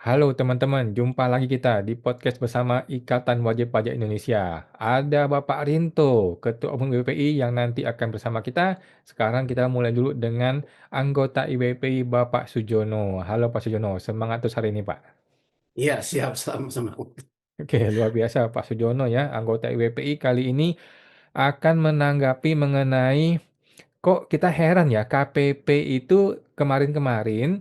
Halo teman-teman, jumpa lagi kita di podcast bersama Ikatan Wajib Pajak Indonesia. Ada Bapak Rinto, Ketua Umum IWPI yang nanti akan bersama kita. Sekarang kita mulai dulu dengan anggota IWPI Bapak Sujono. Halo Pak Sujono, semangat terus hari ini Pak. Iya, siap sama-sama. Oke, luar biasa Pak Sujono ya, anggota IWPI kali ini akan menanggapi mengenai kok kita heran ya, KPP itu kemarin-kemarin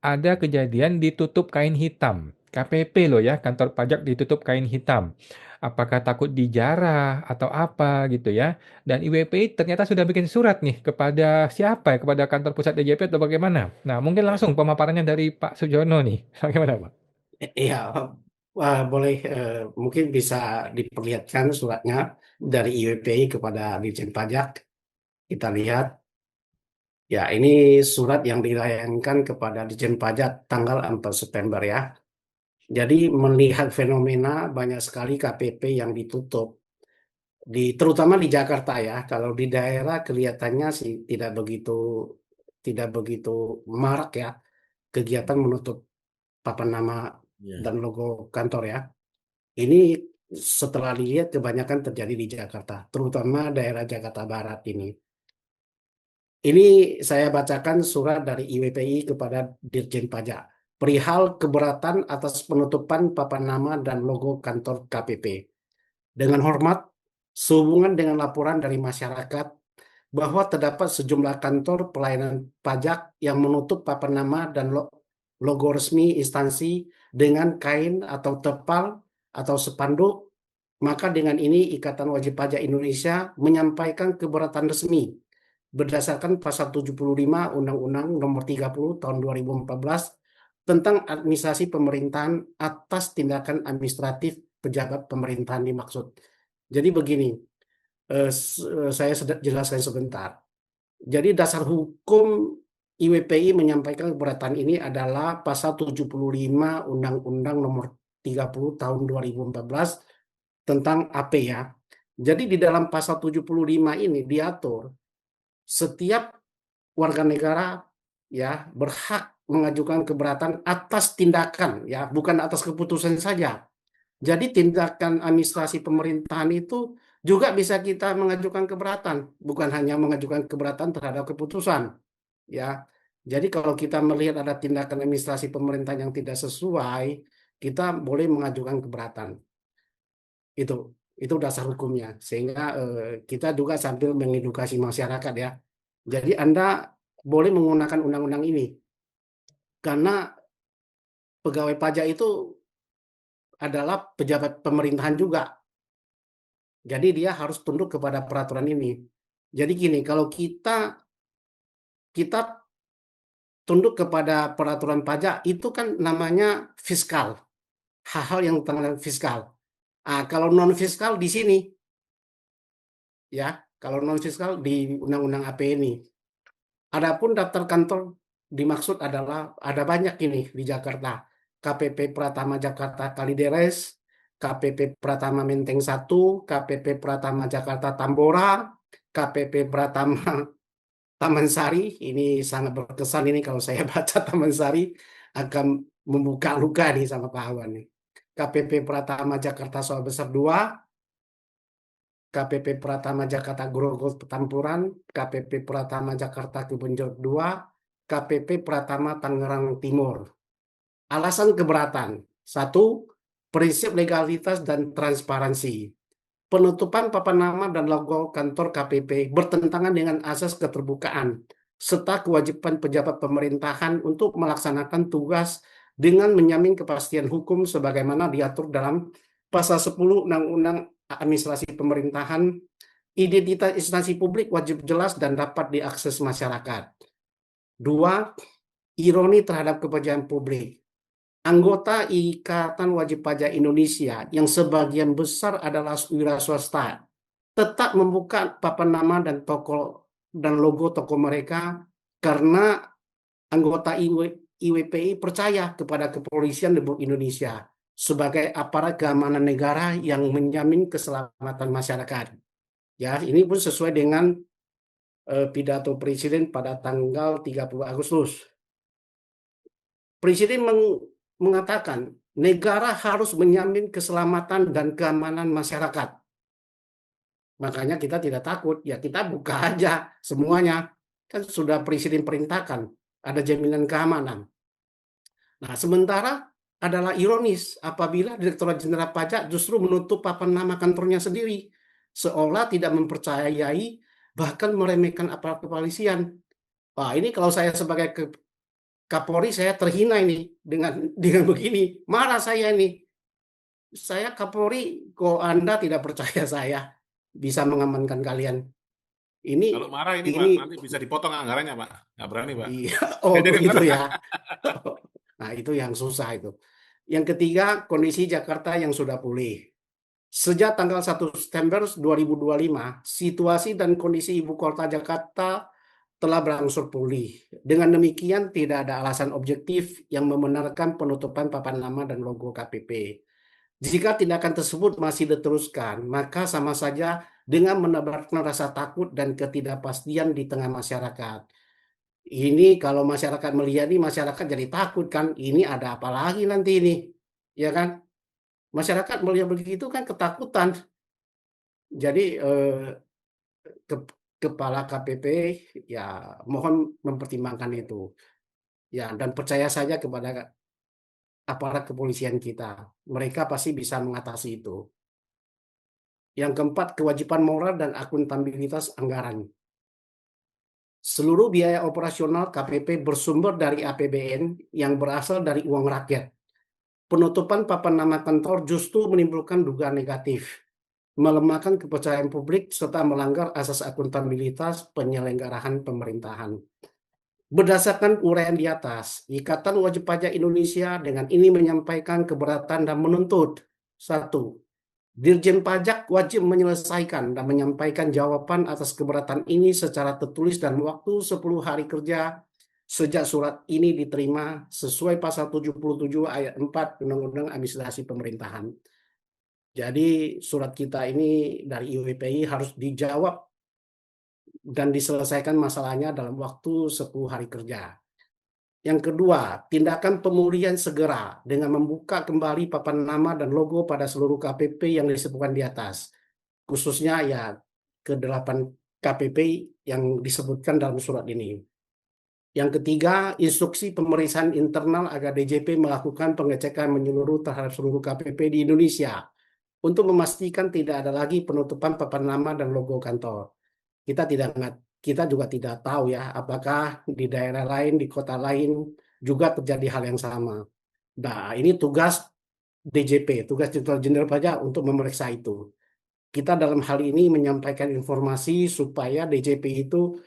ada kejadian ditutup kain hitam. KPP loh ya, kantor pajak ditutup kain hitam. Apakah takut dijarah atau apa gitu ya. Dan IWPI ternyata sudah bikin surat nih kepada siapa ya, kepada kantor pusat DJP atau bagaimana. Nah, mungkin langsung pemaparannya dari Pak Sujono nih. Bagaimana Pak? Iya, boleh mungkin bisa diperlihatkan suratnya dari IWPI kepada Ditjen Pajak. Kita lihat, ya ini surat yang dilayangkan kepada Ditjen Pajak tanggal 4 September ya. Jadi melihat fenomena banyak sekali KPP yang ditutup, terutama di Jakarta ya. Kalau di daerah kelihatannya sih tidak begitu marak ya kegiatan menutup papan nama dan logo kantor ya. Ini setelah dilihat kebanyakan terjadi di Jakarta, terutama daerah Jakarta Barat ini. Ini saya bacakan surat dari IWPI kepada Dirjen Pajak. Perihal keberatan atas penutupan papan nama dan logo kantor KPP. Dengan hormat, sehubungan dengan laporan dari masyarakat bahwa terdapat sejumlah kantor pelayanan pajak yang menutup papan nama dan logo resmi instansi dengan kain atau terpal atau spanduk, maka dengan ini Ikatan Wajib Pajak Indonesia menyampaikan keberatan resmi berdasarkan Pasal 75 Undang-Undang Nomor 30 Tahun 2014 tentang administrasi pemerintahan atas tindakan administratif pejabat pemerintahan dimaksud. Jadi begini, saya jelaskan sebentar. Jadi dasar hukum IWPI menyampaikan keberatan ini adalah Pasal 75 Undang-Undang Nomor 30 Tahun 2014 tentang AP ya. Jadi di dalam Pasal 75 ini diatur setiap warga negara ya berhak mengajukan keberatan atas tindakan ya, bukan atas keputusan saja. Jadi tindakan administrasi pemerintahan itu juga bisa kita mengajukan keberatan, bukan hanya mengajukan keberatan terhadap keputusan, ya. Jadi kalau kita melihat ada tindakan administrasi pemerintahan yang tidak sesuai, kita boleh mengajukan keberatan. Itu itu dasar hukumnya. Sehingga kita juga sambil mengedukasi masyarakat ya. Jadi Anda boleh menggunakan undang-undang ini karena pegawai pajak itu adalah pejabat pemerintahan juga. Jadi dia harus tunduk kepada peraturan ini. Jadi gini, kalau kita tunduk kepada peraturan pajak itu kan namanya fiskal, hal-hal yang tentang fiskal. Kalau non fiskal di sini ya, kalau non fiskal di Undang-Undang APE ini. Adapun daftar kantor dimaksud adalah ada banyak ini di Jakarta. KPP Pratama Jakarta Kalideres, KPP Pratama Menteng 1, KPP Pratama Jakarta Tambora, KPP Pratama Taman Sari. Ini sangat berkesan ini kalau saya baca Taman Sari akan membuka luka nih sama Pak Awan nih. KPP Pratama Jakarta Sawah Besar 2, KPP Pratama Jakarta Grogol Petampuran, KPP Pratama Jakarta Kebonjeruk 2, KPP Pratama Tangerang Timur. Alasan keberatan. Satu, prinsip legalitas dan transparansi. Penutupan papan nama dan logo kantor KPP bertentangan dengan asas keterbukaan serta kewajiban pejabat pemerintahan untuk melaksanakan tugas dengan menjamin kepastian hukum sebagaimana diatur dalam Pasal 10 Undang-Undang Administrasi Pemerintahan. Identitas instansi publik wajib jelas dan dapat diakses masyarakat. Dua, ironi terhadap kepercayaan publik. Anggota Ikatan Wajib Pajak Indonesia yang sebagian besar adalah wira swasta tetap membuka papan nama dan toko dan logo toko mereka karena anggota IWPI percaya kepada Kepolisian Republik Indonesia sebagai aparat keamanan negara yang menjamin keselamatan masyarakat. Ya, ini pun sesuai dengan pidato Presiden pada tanggal 30 Agustus. Presiden mengatakan negara harus menjamin keselamatan dan keamanan masyarakat. Makanya kita tidak takut, ya kita buka aja semuanya. Kan sudah presiden perintahkan, ada jaminan keamanan. Nah, sementara adalah ironis apabila Direktorat Jenderal Pajak justru menutup papan nama kantornya sendiri, seolah tidak mempercayai, bahkan meremehkan aparat kepolisian. Wah, ini kalau saya sebagai Kapolri, saya terhina ini dengan begini. Marah saya ini. Saya Kapolri, kok Anda tidak percaya saya bisa mengamankan kalian? Ini Kalau marah ini ini Pak, nanti bisa dipotong anggarannya Pak. Nggak berani Pak. iya. Oh, Jadi begitu marah. ya. Nah, itu yang susah itu. Yang ketiga, kondisi Jakarta yang sudah pulih. Sejak tanggal 1 September 2025, situasi dan kondisi ibu kota Jakarta telah berangsur pulih. Dengan demikian, tidak ada alasan objektif yang membenarkan penutupan papan nama dan logo KPP. Jika tindakan tersebut masih diteruskan, maka sama saja dengan menebarkan rasa takut dan ketidakpastian di tengah masyarakat. Ini kalau masyarakat melihat ini, masyarakat jadi takut kan, ini ada apa lagi nanti ini, ya kan? Masyarakat melihat begitu kan ketakutan. Jadi ke- kepala KPP ya mohon mempertimbangkan itu. Ya, dan percaya saja kepada aparat kepolisian kita. Mereka pasti bisa mengatasi itu. Yang keempat, kewajiban moral dan akuntabilitas anggaran. Seluruh biaya operasional KPP bersumber dari APBN yang berasal dari uang rakyat. Penutupan papan nama kantor justru menimbulkan dugaan negatif, melemahkan kepercayaan publik, serta melanggar asas akuntabilitas penyelenggaraan pemerintahan. Berdasarkan uraian di atas, Ikatan Wajib Pajak Indonesia dengan ini menyampaikan keberatan dan menuntut: satu, Dirjen Pajak wajib menyelesaikan dan menyampaikan jawaban atas keberatan ini secara tertulis dan waktu 10 hari kerja sejak surat ini diterima sesuai pasal 77 ayat 4 Undang-Undang Administrasi Pemerintahan. Jadi surat kita ini dari IWPI harus dijawab dan diselesaikan masalahnya dalam waktu 10 hari kerja. Yang kedua, tindakan pemulihan segera dengan membuka kembali papan nama dan logo pada seluruh KPP yang disebutkan di atas. Khususnya ya ke-8 KPP yang disebutkan dalam surat ini. Yang ketiga, instruksi pemeriksaan internal agar DJP melakukan pengecekan menyeluruh terhadap seluruh KPP di Indonesia untuk memastikan tidak ada lagi penutupan papan nama dan logo kantor. Kita tidak kita juga tidak tahu ya apakah di daerah lain, di kota lain juga terjadi hal yang sama. Nah, ini tugas DJP, tugas Direktorat Jenderal Pajak untuk memeriksa itu. Kita dalam hal ini menyampaikan informasi supaya DJP itu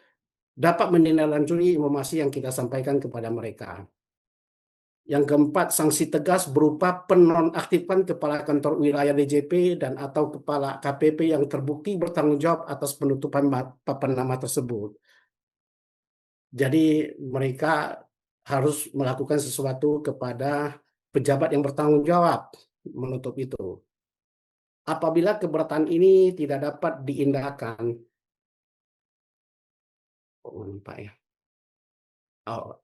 dapat menindaklanjuti informasi yang kita sampaikan kepada mereka. Yang keempat, sanksi tegas berupa penonaktifan kepala kantor wilayah DJP dan atau kepala KPP yang terbukti bertanggung jawab atas penutupan papan nama tersebut. Jadi mereka harus melakukan sesuatu kepada pejabat yang bertanggung jawab menutup itu. Apabila keberatan ini tidak dapat diindahkan, oh, Pak ya. Oh,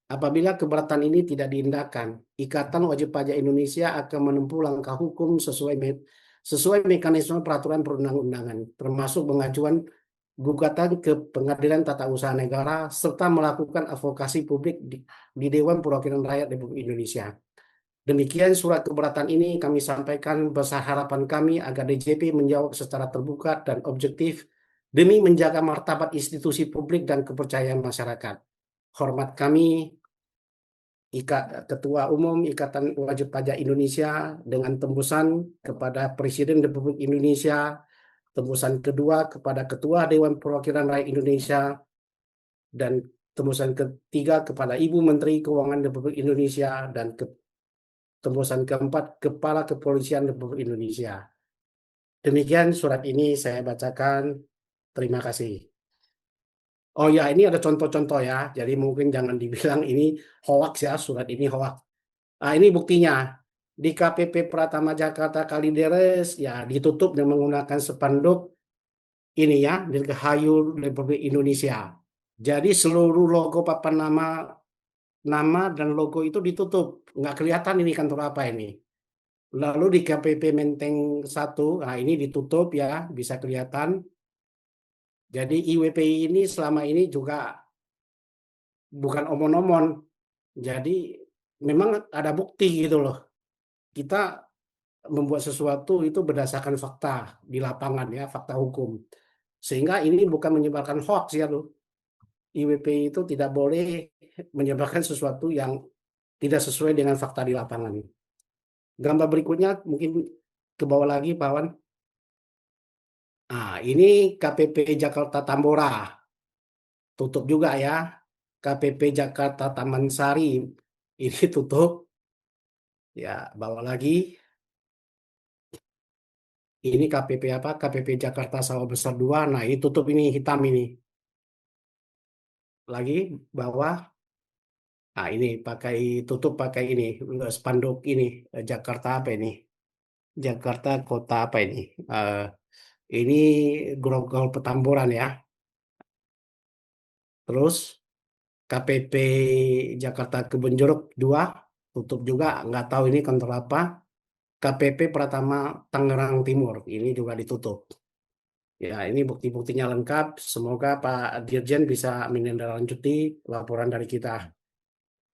apabila keberatan ini tidak diindahkan, Ikatan Wajib Pajak Indonesia akan menempuh langkah hukum sesuai mekanisme peraturan perundang-undangan, termasuk mengajukan gugatan ke Pengadilan Tata Usaha Negara serta melakukan advokasi publik di Dewan Perwakilan Rakyat Republik Indonesia. Demikian surat keberatan ini kami sampaikan besar harapan kami agar DJP menjawab secara terbuka dan objektif demi menjaga martabat institusi publik dan kepercayaan masyarakat. Hormat kami, Ketua Umum Ikatan Wajib Pajak Indonesia dengan tembusan kepada Presiden Republik Indonesia, tembusan kedua kepada Ketua Dewan Perwakilan Rakyat Indonesia, dan tembusan ketiga kepada Ibu Menteri Keuangan Republik Indonesia, dan tembusan keempat Kepala Kepolisian Republik Indonesia. Demikian surat ini saya bacakan. Terima kasih. Oh ya, ini ada contoh-contoh ya. Jadi mungkin jangan dibilang ini hoax ya, surat ini hoax. Nah, ini buktinya. Di KPP Pratama Jakarta Kalideres ya ditutup dengan menggunakan spanduk ini ya, Dirgahayu Republik Indonesia. Jadi seluruh logo papan nama nama dan logo itu ditutup, nggak kelihatan ini kantor apa ini. Lalu di KPP Menteng 1, nah ini ditutup ya, bisa kelihatan. Jadi IWPI ini selama ini juga bukan omon-omon. Jadi memang ada bukti gitu loh. Kita membuat sesuatu itu berdasarkan fakta di lapangan ya, fakta hukum. Sehingga ini bukan menyebarkan hoax ya loh. IWPI itu tidak boleh menyebarkan sesuatu yang tidak sesuai dengan fakta di lapangan. Gambar berikutnya mungkin ke bawah lagi, Pak Wan. Nah, ini KPP Jakarta Tambora. Tutup juga ya. KPP Jakarta Taman Sari. Ini tutup. Ya, bawah lagi. Ini KPP apa? KPP Jakarta Sawah Besar 2. Nah, ini tutup ini, hitam ini. Lagi, bawah. Nah, ini tutup pakai ini. Spanduk ini. Jakarta apa ini? Jakarta Kota apa ini? Ini Grogol Petamburan ya. Terus KPP Jakarta Kebonjeruk 2 tutup juga, nggak tahu ini kantor apa. KPP Pratama Tangerang Timur ini juga ditutup. Ya, ini bukti-buktinya lengkap. Semoga Pak Dirjen bisa menindaklanjuti laporan dari kita.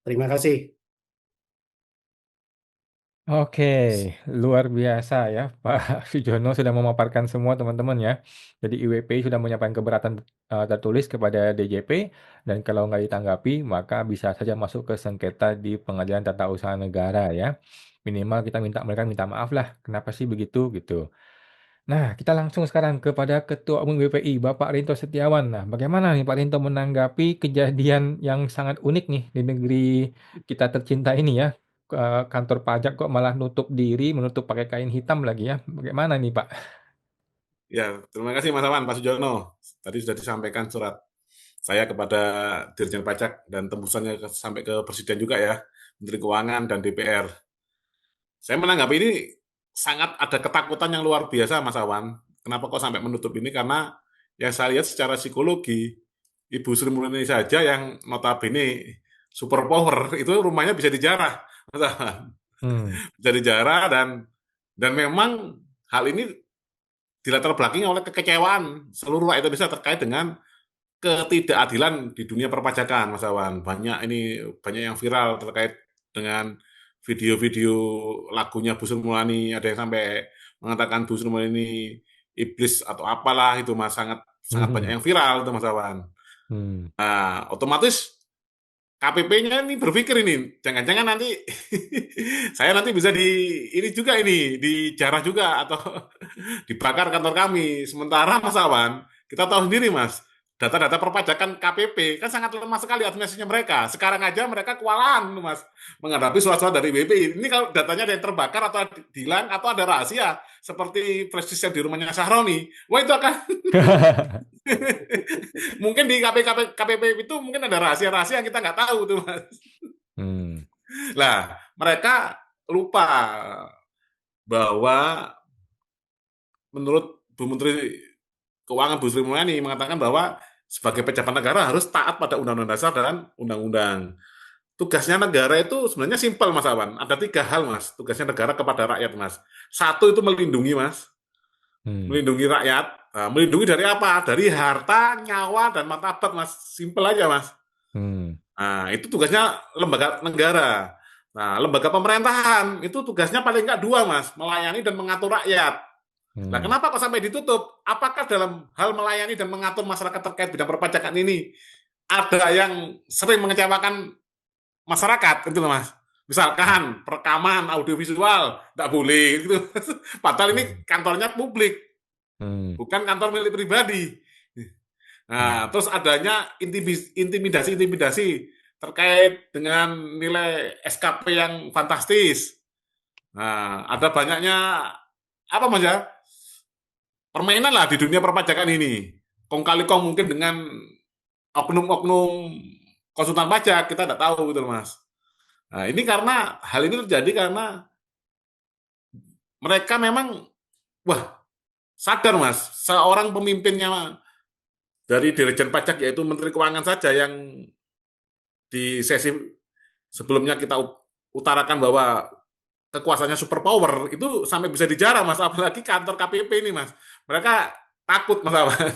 Terima kasih. Oke, luar biasa ya, Pak Sujono sudah memaparkan semua teman-teman ya. Jadi IWPI sudah menyampaikan keberatan tertulis kepada DJP dan kalau nggak ditanggapi maka bisa saja masuk ke sengketa di Pengadilan Tata Usaha Negara ya. Minimal kita mereka minta maaf lah, kenapa sih begitu gitu. Nah, kita langsung sekarang kepada Ketua Umum BPI, Bapak Rinto Setiawan. Nah, bagaimana nih Pak Rinto menanggapi kejadian yang sangat unik nih di negeri kita tercinta ini ya? Kantor pajak kok malah nutup diri, menutup pakai kain hitam lagi ya. Bagaimana nih Pak? Ya, terima kasih Mas Awan, Pak Sujono. Tadi sudah disampaikan surat saya kepada Dirjen Pajak dan tembusannya sampai ke Presiden juga ya, Menteri Keuangan dan DPR. Saya menanggapi ini sangat ada ketakutan yang luar biasa, Mas Awan. Kenapa kok sampai menutup ini? Karena yang saya lihat secara psikologi, Ibu Sri Mulyani saja yang notabene super power itu rumahnya bisa dijarah, Mas Awan. Hmm. Bisa dijarah dan memang hal ini dilatar belakangi oleh kekecewaan seluruh rakyat Indonesia terkait dengan ketidakadilan di dunia perpajakan, Mas Awan. Banyak yang viral terkait dengan video-video lagunya Bu Sri Mulyani, ada yang sampai mengatakan Bu Sri Mulyani iblis atau apalah itu Mas, sangat sangat banyak yang viral itu Mas Awan. Hmm. Nah, otomatis KPP-nya ini berpikir ini, jangan-jangan nanti saya nanti bisa ini juga ini dijarah juga atau dibakar kantor kami. Sementara Mas Awan, kita tahu sendiri Mas, data-data perpajakan KPP kan sangat lemah sekali administrasinya mereka. Sekarang aja mereka kewalahan Mas menghadapi surat-surat dari BPI. Ini kalau datanya ada yang terbakar atau hilang atau ada rahasia seperti flash disk yang di rumahnya Sahroni, wah itu akan mungkin di KPP itu mungkin ada rahasia-rahasia yang kita nggak tahu tuh Mas. Hmm. Lah, mereka lupa bahwa menurut Bu Menteri Keuangan Bu Sri Mulyani mengatakan bahwa sebagai pejabat negara harus taat pada Undang-Undang Dasar dan Undang-Undang. Tugasnya negara itu sebenarnya simpel Mas Awan. Ada 3 hal Mas, tugasnya negara kepada rakyat Mas. Satu itu melindungi Mas, melindungi rakyat. Nah, melindungi dari apa? Dari harta, nyawa, dan martabat Mas. Simpel aja Mas. Nah, itu tugasnya lembaga negara. Nah, lembaga pemerintahan itu tugasnya paling enggak 2 Mas, melayani dan mengatur rakyat. Nah, kenapa kok sampai ditutup? Apakah dalam hal melayani dan mengatur masyarakat terkait bidang perpajakan ini ada yang sering mengecewakan masyarakat, gitu loh Mas? Misalkan perekaman audiovisual nggak boleh, gitu. Padahal ini kantornya publik, bukan kantor milik pribadi. Nah, terus adanya intimidasi-intimidasi terkait dengan nilai SKP yang fantastis. Nah, ada banyaknya apa Mas ya? Permainan lah di dunia perpajakan ini. Kong kali kong mungkin dengan oknum-oknum konsultan pajak, kita tidak tahu gitu Mas. Nah, ini karena hal ini terjadi karena mereka memang sadar Mas, seorang pemimpinnya dari Dirjen Pajak yaitu Menteri Keuangan saja yang di sesi sebelumnya kita utarakan bahwa kekuasaannya super power, itu sampai bisa dijarah, Mas. Apalagi kantor KPP ini, Mas. Mereka takut, Mas Awan.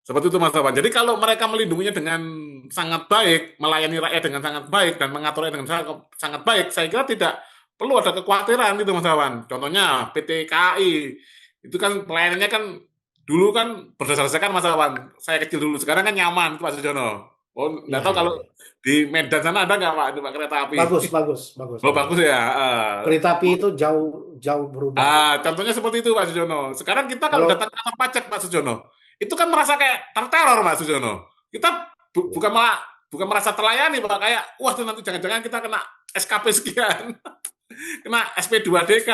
Seperti itu, Mas Awan. Jadi kalau mereka melindunginya dengan sangat baik, melayani rakyat dengan sangat baik, dan mengaturnya dengan sangat baik, saya kira tidak perlu ada kekhawatiran gitu, Mas Awan. Contohnya PT KAI, itu kan pelayanannya kan dulu kan berdasarkan, Mas Awan. Saya kecil dulu, sekarang kan nyaman, Pak Sujono. Oh, nggak Ya, tahu ya, kalau ya. di Medan sana ada nggak, Pak, Pak kereta api? Bagus, bagus, bagus, Oh, bagus. bagus ya. Kereta api itu jauh jauh berubah. Contohnya seperti itu, Pak Sujono. Sekarang kita kalau datang Kalau ke kantor pajak, Pak Sujono, itu kan merasa kayak terteror, Pak Sujono. Kita ya, bukan merasa terlayani, Pak. Kayak, wah, tuh nanti jangan-jangan kita kena SKP sekian, kena SP2DK,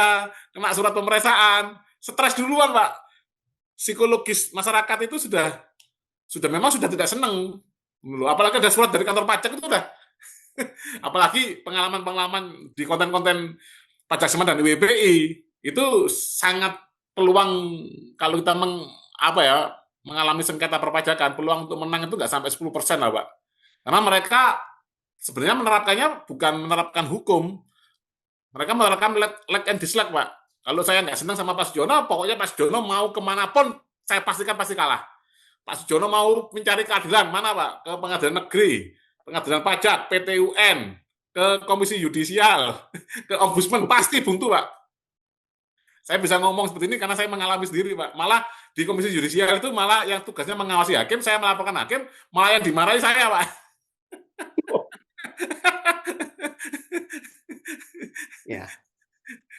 kena surat pemeriksaan, stres duluan, Pak. Psikologis masyarakat itu memang sudah tidak senang. Apalagi ada surat dari kantor pajak itu udah. Apalagi pengalaman-pengalaman di konten-konten pajak semen dan WPI itu sangat peluang kalau kita mengalami sengketa perpajakan, peluang untuk menang itu nggak sampai 10% lah, Pak. Karena mereka sebenarnya menerapkannya bukan menerapkan hukum, mereka menerapkan like and dislike, Pak. Kalau saya nggak senang sama Pak Sujono, pokoknya Pak Sujono mau kemanapun, saya pastikan pasti kalah. Pak Sujono mau mencari keadilan, mana Pak? Ke pengadilan negeri, pengadilan pajak, PT UN, ke komisi yudisial, ke ombudsman, pasti buntu, Pak. Saya bisa ngomong seperti ini karena saya mengalami sendiri, Pak. Malah di komisi yudisial itu malah yang tugasnya mengawasi hakim, saya melaporkan hakim, malah yang dimarahi saya, Pak. ya,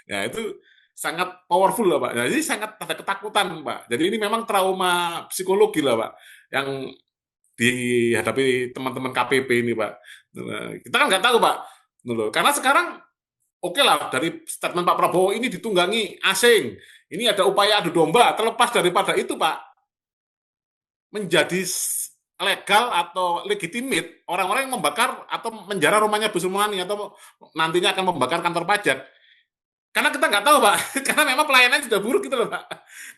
Ya, itu sangat powerful lah, Pak. Jadi sangat ada ketakutan, Pak. Jadi ini memang trauma psikologi lah, Pak, yang dihadapi teman-teman KPP ini, Pak. Kita kan nggak tahu, Pak. Karena sekarang oke lah, dari statement Pak Prabowo ini ditunggangi asing. Ini ada upaya adu domba. Terlepas daripada itu, Pak, menjadi legal atau legitimate orang-orang yang membakar atau menjara rumahnya Bu Sri atau nantinya akan membakar kantor pajak. Karena kita nggak tahu, Pak. Karena memang pelayanannya sudah buruk gitu loh, Pak.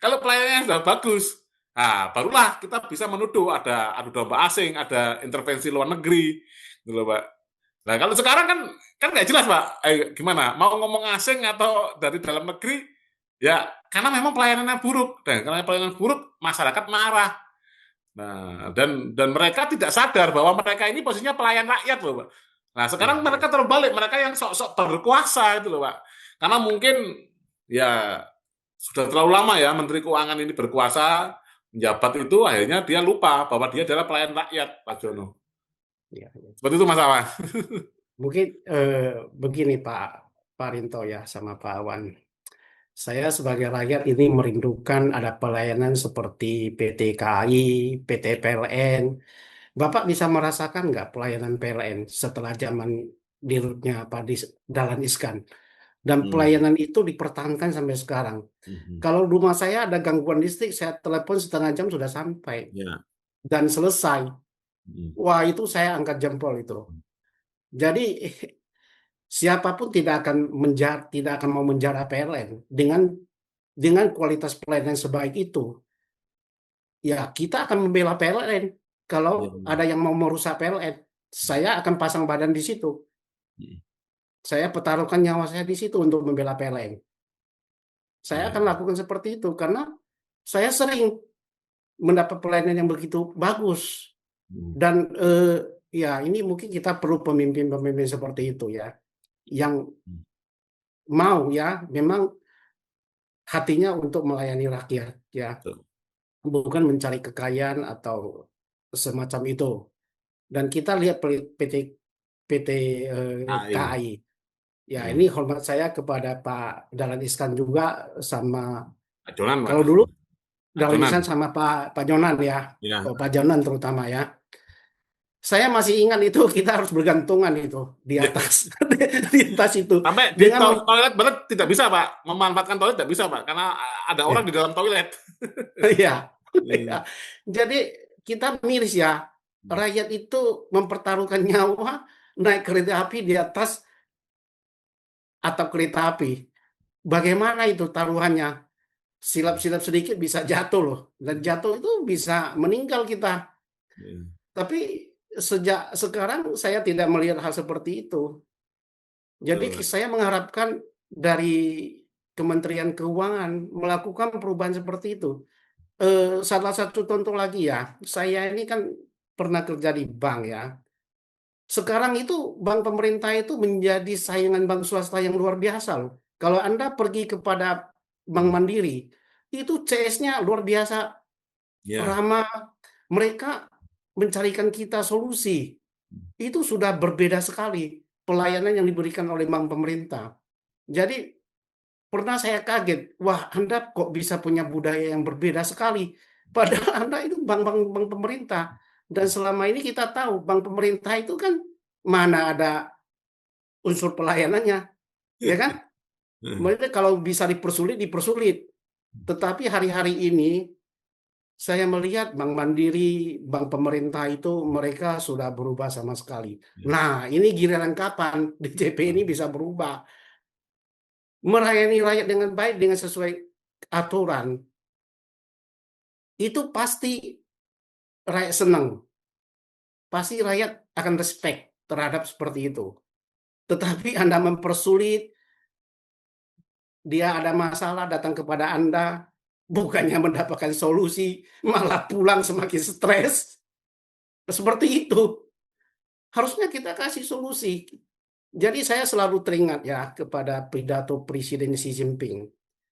Kalau pelayanannya sudah bagus, nah barulah kita bisa menuduh ada adu domba asing, ada intervensi luar negeri, gitu loh, Pak. Nah kalau sekarang kan nggak jelas, Pak. Gimana? Mau ngomong asing atau dari dalam negeri? Ya, karena memang pelayanannya buruk. Dan karena pelayanan buruk, masyarakat marah. Nah, dan mereka tidak sadar bahwa mereka ini posisinya pelayan rakyat loh, Pak. Nah, sekarang ya, mereka terbalik, mereka yang sok-sok berkuasa itu loh, Pak. Karena mungkin ya sudah terlalu lama ya Menteri Keuangan ini berkuasa, menjabat itu akhirnya dia lupa bahwa dia adalah pelayan rakyat, Pak Jono. ya. Seperti itu, Mas Awan. Mungkin begini Pak Rinto ya sama Pak Awan. Saya sebagai rakyat ini merindukan ada pelayanan seperti PT KAI, PT PLN. Bapak bisa merasakan nggak pelayanan PLN setelah zaman dirutnya Pak Dahlan Iskan? Dan pelayanan itu dipertahankan sampai sekarang. Kalau rumah saya ada gangguan listrik, saya telepon setengah jam sudah sampai. Dan selesai. Wah, itu saya angkat jempol itu. Jadi siapapun tidak akan mau menjara PLN dengan kualitas pelayanan sebaik itu. Ya, kita akan membela PLN. Kalau ada yang mau merusak PLN, saya akan pasang badan di situ. Saya pertaruhkan nyawa saya di situ untuk membela PLN. Saya akan lakukan seperti itu karena saya sering mendapat pelayanan yang begitu bagus. Dan ya ini mungkin kita perlu pemimpin-pemimpin seperti itu ya, yang mau ya memang hatinya untuk melayani rakyat ya, bukan mencari kekayaan atau semacam itu. Dan kita lihat PT KAI. Ya, ini hormat saya kepada Pak Dahlan Iskan juga sama Pak Jonan, Pak. kalau dulu Pak Dahlan Jonan. Iskan sama Pak Jonan ya. Ya. Oh, Pak Jonan terutama ya. Saya masih ingat itu kita harus bergantungan itu di atas di atas itu. Sampai di toilet benar tidak bisa, Pak. Memanfaatkan toilet tidak bisa, Pak, karena ada orang di dalam toilet. Iya. Ya. Jadi kita miris ya. Rakyat itu mempertaruhkan nyawa naik kereta api di atas atap kereta api. Bagaimana itu taruhannya? Silap-silap sedikit bisa jatuh loh. Dan jatuh itu bisa meninggal kita. Tapi sejak sekarang saya tidak melihat hal seperti itu. Jadi Betul. saya mengharapkan dari Kementerian Keuangan melakukan perubahan seperti itu. Salah satu contoh lagi ya, saya ini kan pernah kerja di bank ya. Sekarang itu bank pemerintah itu menjadi saingan bank swasta yang luar biasa loh. Kalau Anda pergi kepada Bank Hmm. Mandiri, itu CS-nya luar biasa Ya. ramah. Mereka mencarikan kita solusi. Itu sudah berbeda sekali pelayanan yang diberikan oleh bank pemerintah. Jadi pernah saya kaget, wah Anda kok bisa punya budaya yang berbeda sekali. Padahal Anda itu bank pemerintah. Dan selama ini kita tahu bank pemerintah itu kan mana ada unsur pelayanannya, ya kan? Mereka kalau bisa dipersulit, dipersulit. Tetapi hari-hari ini saya melihat Bank Mandiri, bank pemerintah itu mereka sudah berubah sama sekali. Ya. Nah, ini giliran kapan DJP ini bisa berubah? Melayani rakyat dengan baik, dengan sesuai aturan, itu pasti rakyat senang. Pasti rakyat akan respect terhadap seperti itu. Tetapi Anda mempersulit, dia ada masalah datang kepada Anda, bukannya mendapatkan solusi, malah pulang semakin stres. Seperti itu. Harusnya kita kasih solusi. Jadi saya selalu teringat ya kepada pidato Presiden Xi Jinping.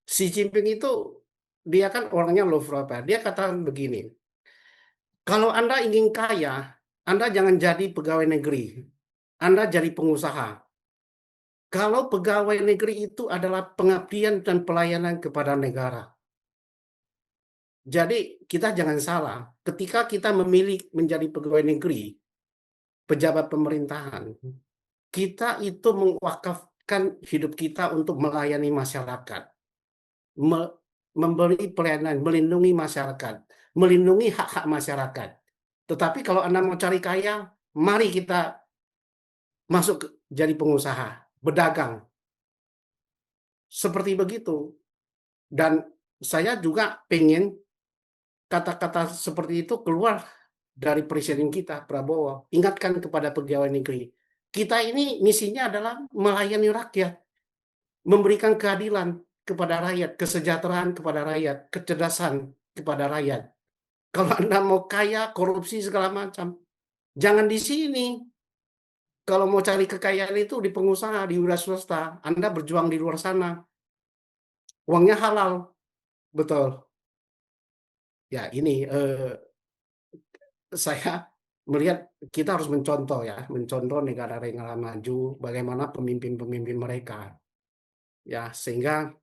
Xi Jinping itu dia kan orangnya low profile. Dia katakan begini, kalau Anda ingin kaya, Anda jangan jadi pegawai negeri. Anda jadi pengusaha. Kalau pegawai negeri itu adalah pengabdian dan pelayanan kepada negara. Jadi kita jangan salah. Ketika kita memilih menjadi pegawai negeri, pejabat pemerintahan, kita itu mewakafkan hidup kita untuk melayani masyarakat, memberi pelayanan, melindungi masyarakat, melindungi hak-hak masyarakat. Tetapi kalau Anda mau cari kaya, mari kita masuk jadi pengusaha, berdagang. Seperti begitu. Dan saya juga pengen kata-kata seperti itu keluar dari presiden kita, Prabowo. Ingatkan kepada pegawai negeri. Kita ini misinya adalah melayani rakyat, memberikan keadilan kepada rakyat, kesejahteraan kepada rakyat, kecerdasan kepada rakyat. Kalau Anda mau kaya, korupsi segala macam, jangan di sini. Kalau mau cari kekayaan itu di pengusaha, di wira swasta, Anda berjuang di luar sana. Uangnya halal, betul. Ya ini saya melihat kita harus mencontoh ya, mencontoh negara-negara maju, bagaimana pemimpin-pemimpin mereka. Ya, sehingga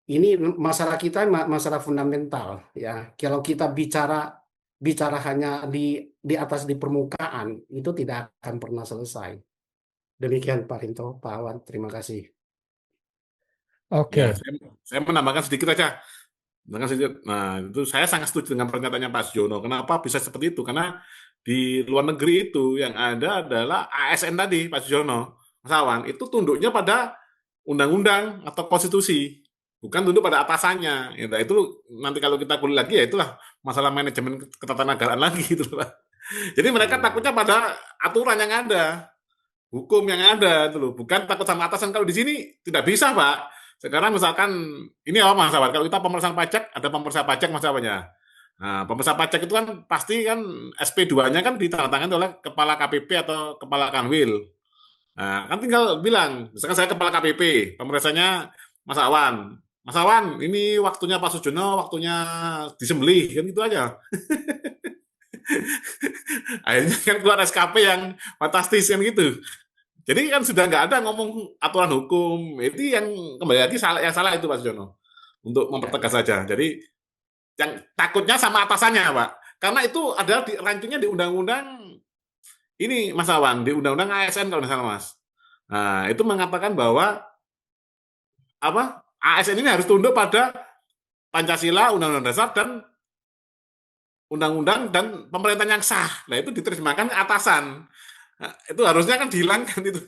ini masalah kita masalah fundamental ya. Kalau kita bicara bicara hanya di atas di permukaan itu tidak akan pernah selesai. Demikian Pak Rinto, Pak Awan, terima kasih. Ya, Oke, saya menambahkan sedikit aja. Menambahkan sedikit. Nah, itu saya sangat setuju dengan pernyataannya Pak Sujono. Kenapa bisa seperti itu? Karena di luar negeri itu yang ada adalah ASN tadi, Pak Sujono. Mas Awan, itu tunduknya pada undang-undang atau konstitusi, bukan tunduk pada atasannya. Ya, nah, itu nanti kalau kita kulik lagi ya itulah masalah manajemen ketatanegaraan lagi gitu, Pak. Jadi mereka takutnya pada aturan yang ada, hukum yang ada itu loh, bukan takut sama atasan. Kalau di sini tidak bisa, Pak. Sekarang misalkan ini apa Mas Awad? Kalau kita pemeriksaan pajak, ada pemeriksaan pajak Mas Awad ya. Nah, pemeriksaan pajak itu kan pasti kan SP2-nya kan ditandatangani oleh kepala KPP atau kepala Kanwil. Nah, kan tinggal bilang, misalkan saya kepala KPP, pemeriksaannya Mas Awan. Mas Awan, ini waktunya Pak Sujono, waktunya disembelih, kan gitu aja. Akhirnya kan keluar SKP yang fantastis kan gitu. Jadi kan sudah nggak ada ngomong aturan hukum. Itu yang kembali lagi salah, yang salah itu Pak Sujono. Untuk Ya, mempertegas ya. saja. Jadi yang takutnya sama atasannya Pak. Karena itu adalah di, rancunya di undang-undang ini Mas Awan, di undang-undang ASN kalau misalnya Mas. Nah, itu mengatakan bahwa apa ASN ini harus tunduk pada Pancasila, Undang-Undang Dasar dan Undang-Undang dan pemerintahan yang sah. Nah itu diterjemahkan atasan. Nah, itu harusnya kan dihilangkan itu.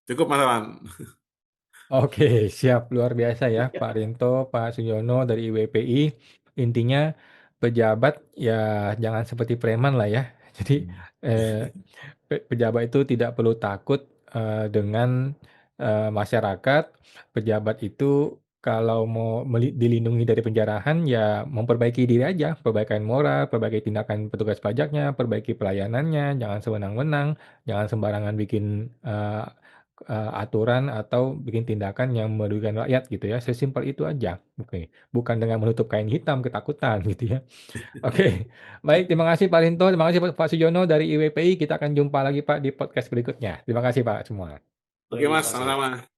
Cukup Mas Awan. oke, siap luar biasa ya Pak Rinto, Pak Suyono dari IWPI. Intinya pejabat ya jangan seperti preman lah ya. Jadi eh, pejabat itu tidak perlu takut dengan masyarakat. Pejabat itu kalau mau dilindungi dari penjarahan ya memperbaiki diri aja, perbaikan moral, perbaiki tindakan petugas pajaknya, perbaiki pelayanannya, jangan sewenang-wenang, jangan sembarangan bikin aturan atau bikin tindakan yang merugikan rakyat gitu ya. Sesimpel itu aja. Oke, bukan dengan menutup kain hitam ketakutan gitu ya. Oke, baik. Terima kasih Pak Rinto, terima kasih Pak Sujono dari IWPI. Kita akan jumpa lagi Pak di podcast berikutnya. Terima kasih Pak semua. Oke Terima Mas, kasih. sama-sama.